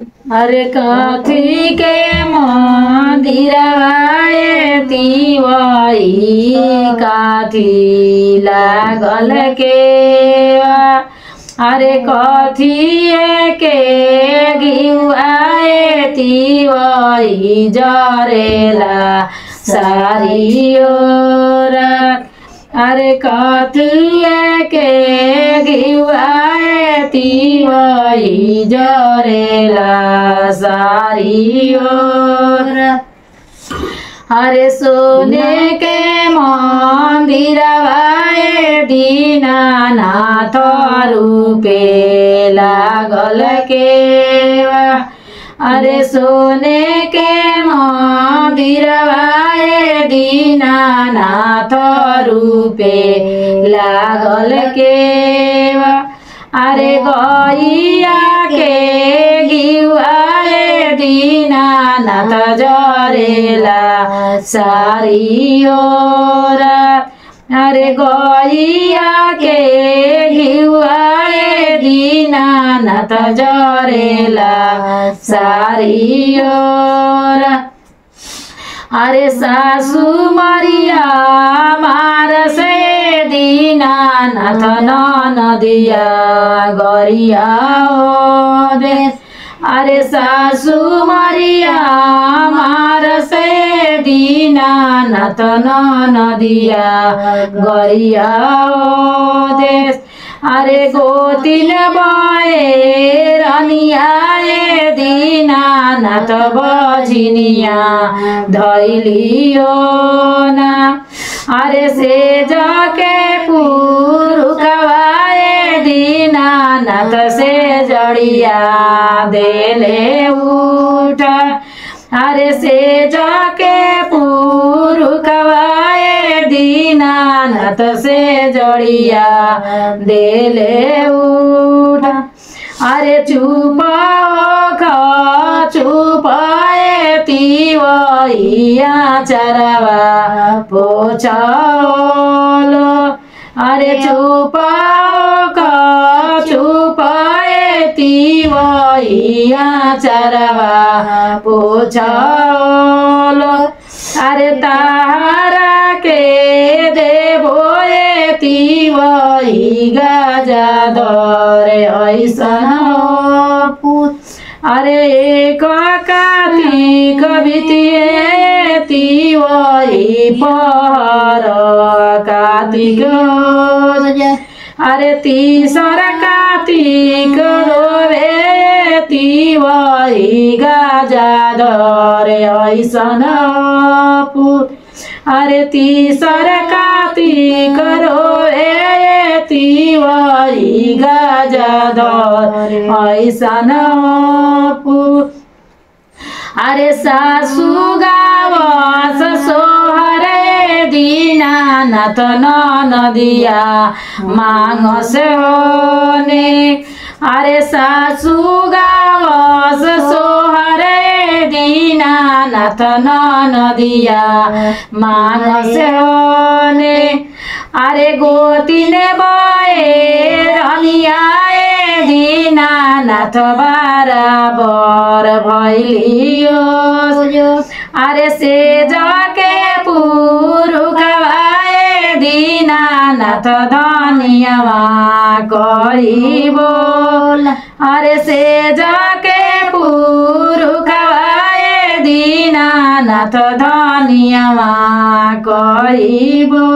अरे कथी के मंदिरवाए तिवई काथी लागल के अरे कथी के घिउआए तिवई जरेला सारी ओर अरे कथी के घिउआए तिवई जरेला सारी ओर अरे सोने के मंदिरवाए दीनानाथ रूपे लागल के अरे सोने के मंदिरवाए दीनानाथ रूपे लागल के अरे गैया के घिउआए दीनानाथ जरेला सारी ओर अरे गैया के घिउआए दीनानाथ जरेला सारी ओर अरे सासु मरिया मार से दीनानाथ नदिया गरिया दे अरे सासु मरिया मार से दीनानाथ नदिया गरिया देश अरे गोतिन बए रनियाए दीनानाथ बजिनिया धैलियो ना अरे से जाके पुरुखवाए दीनानाथ से जड़िया देले उठ अरे से जाके पुरुखवाए दीनानाथ से जड़िया देले उठ अरे चुपाए तिवैया चरवा पोछलो अरे चुपाए तिवैया चरवा पोछलो अरे तारा के देवो तिवई गजाधर ऐसन पुत अरे एक कार्तिक बितिए तिवई पहर कार्तिक अरे तीसर कार्तिक रोवे तिवई गजाधर ऐसन पुत अरे तीसर कार्तिक रोवे तिवई गजाधर ऐसन पुत अरे सासु गावस सोहरे दीनानाथ नदिया मांगस होने अरे सासु गावस सोहरे दीनानाथ नदिया मांगस होने अरे गोतिने बए रनियाए दीनानाथ बराबर भैलियो अरे से जाके पुरुखवाए दीनानाथ धनियावा करिबो अरे से जाके पुरुखवाए दीनानाथ धनियावा करिबो।